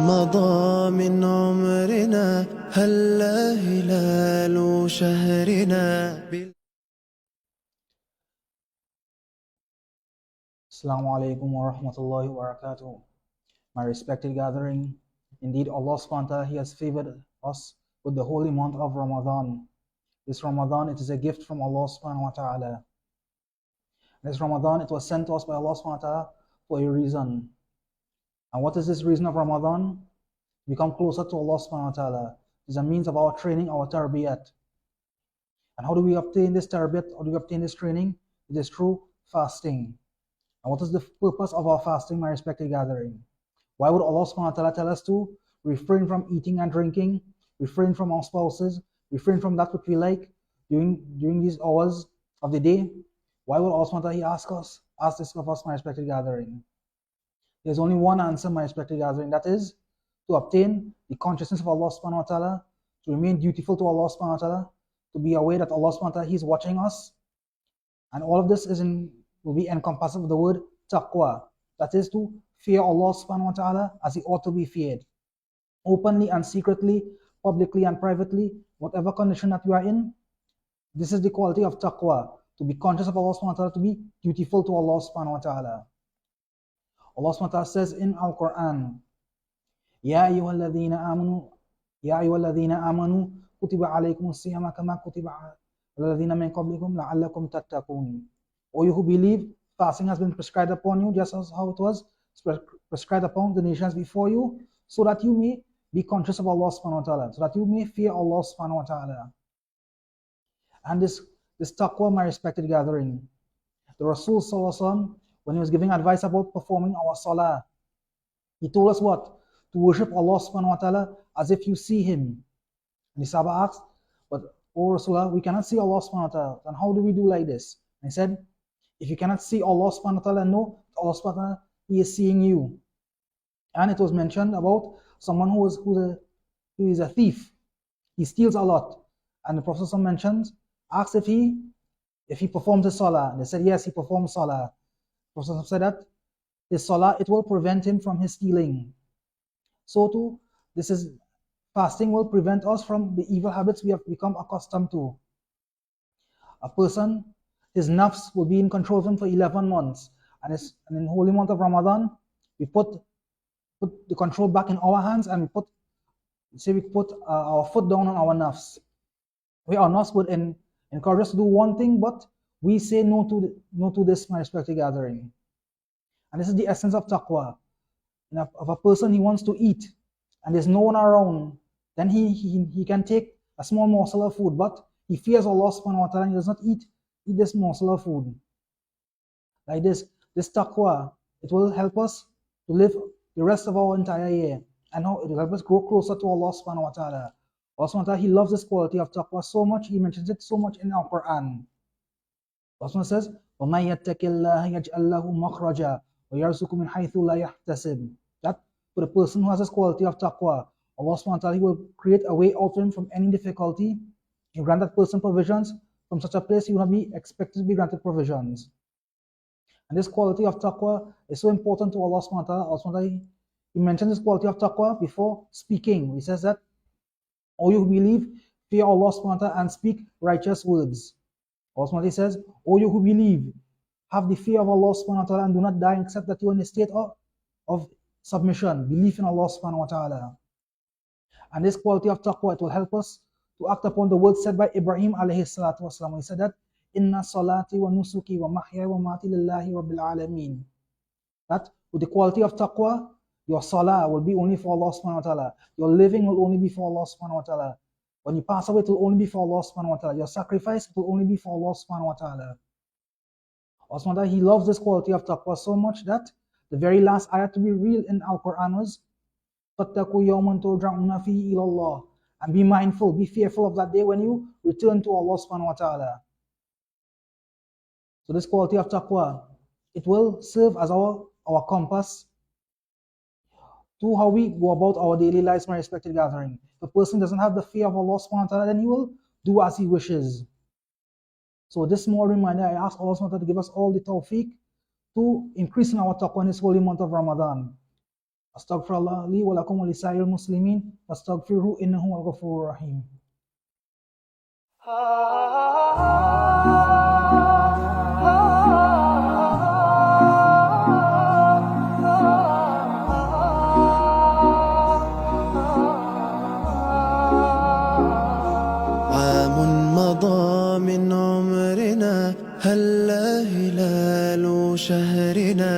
مضى من عمرنا هلا هلال شهرنا. Assalamu alaikum wa rahmatullahi wa barakatuh. My respected gathering, indeed Allah subhanahu wa ta'ala, He has favored us with the holy month of Ramadan. This Ramadan, it is a gift from Allah subhanahu wa ta'ala. This Ramadan, it was sent to us by Allah subhanahu wa ta'ala for a reason. And what is this reason of Ramadan? Become closer to Allah subhanahu wa ta'ala. It is a means of our training, our tarbiyat. And how do we obtain this tarbiyat? How do we obtain this training? It is through fasting. And what is the purpose of our fasting, my respected gathering? Why would Allah subhanahu wa ta'ala tell us to refrain from eating and drinking, refrain from our spouses, refrain from that which we like during these hours of the day? Why would Allah subhanahu wa ta'ala ask this of us, my respected gathering? There's only one answer, my respected gathering, that is to obtain the consciousness of Allah subhanahu wa ta'ala, to remain dutiful to Allah subhanahu wa ta'ala, to be aware that Allah subhanahu wa ta'ala, He is watching us. And all of this will be encompassed with the word taqwa. That is to fear Allah subhanahu wa ta'ala as He ought to be feared. Openly and secretly, publicly and privately, whatever condition that you are in, this is the quality of taqwa. To be conscious of Allah subhanahu wa ta'ala, to be dutiful to Allah subhanahu wa ta'ala. Allah subhanahu wa ta'ala says in Al-Quran, Ya ayyuhalladhina amanu, kutiba alaykum as-siyama kama kutiba alladhina min qablikum la'allakum tattaqun. O you who believe, fasting has been prescribed upon you just as how it was prescribed upon the nations before you, so that you may be conscious of Allah subhanahu wa ta'ala, so that you may fear Allah subhanahu wa ta'ala. And this taqwa, my respected gathering, the Rasul sallallahu alaihi wasallam, when he was giving advice about performing our salah, he told us what? To worship Allah subhanahu wa ta'ala as if you see Him. And the Sahaba asked, but O Rasulullah, we cannot see Allah subhanahu wa ta'ala, and how do we do like this? And he said, if you cannot see Allah subhanahu wa ta'ala, know Allah subhanahu wa ta'ala, He is seeing you. And it was mentioned about someone who is a thief. He steals a lot. And the Prophet asked if he performs his salah. They said, yes, he performs salah. The Prophet said that his salah, it will prevent him from his stealing. So too, fasting will prevent us from the evil habits we have become accustomed to. A person, his nafs will be in control of him for 11 months. And in the holy month of Ramadan, we put the control back in our hands, and we put our foot down on our nafs. Our nafs would encourage us to do one thing, but we say no to this, my respected gathering. And this is the essence of taqwa. If a person, he wants to eat, and there's no one around, then he can take a small morsel of food, but he fears Allah subhanahu wa ta'ala, and he does not eat this morsel of food. Like this taqwa, it will help us to live the rest of our entire year, and it will help us grow closer to Allah subhanahu wa ta'ala. Allah subhanahu wa ta'ala, He loves this quality of taqwa so much, He mentions it so much in our Quran. Allah subhanahu wa ta'ala says, وَمَنْ يَتَّقِ اللَّهَ يَجْعَلْ لَهُ مَخْرَجًا وَيَرْزُقْهُ مِنْ حَيْثُ لَا يَحْتَسِبُ. That for the person who has this quality of taqwa, Allah subhanahu wa ta'ala, He will create a way out for him from any difficulty. He grant that person provisions. From such a place, he will not be expected to be granted provisions. And this quality of taqwa is so important to Allah subhanahu wa ta'ala. Allah subhanahu wa ta'ala, He mentioned this quality of taqwa before speaking. He says that, O you who believe, fear Allah subhanahu wa ta'ala and speak righteous words. Allah subhanahu wa ta'ala says, O you who believe, have the fear of Allah subhanahu wa ta'ala and do not die except that you are in a state of submission, belief in Allah subhanahu wa ta'ala. And this quality of taqwa, it will help us to act upon the words said by Ibrahim alayhi salatu wasalam. He said that, Inna salati wa nusuki wa mahya wa mati lillahi rabbil alameen. That with the quality of taqwa, your salah will be only for Allah subhanahu wa ta'ala. Your living will only be for Allah subhanahu wa ta'ala. When you pass away, it will only be for Allah subhanahu wa ta'ala. Your sacrifice will only be for Allah subhanahu wa ta'ala. Allah subhanahu wa ta'ala, He loves this quality of taqwa so much that the very last ayat to be real in Al-Quran was, فَاتَّقُوا يَوْمًا تُرْجَعُونَ فِيهِ إِلَى اللَّهِ. And be mindful, be fearful of that day when you return to Allah subhanahu wa ta'ala. So this quality of taqwa, it will serve as our compass to how we go about our daily lives, my respected gathering. If a person doesn't have the fear of Allah subhanahu wa ta'ala, then he will do as he wishes. So this small reminder, I ask Allah subhanahu wa ta'ala to give us all the tawfiq to increase in our taqwa in this holy month of Ramadan. Astaghfirullah li wa lakum wa lisa'iril muslimin fastaghfiruhu innahu huwal ghafurur rahim. عام مضى من عمرنا هلا هلال شهرنا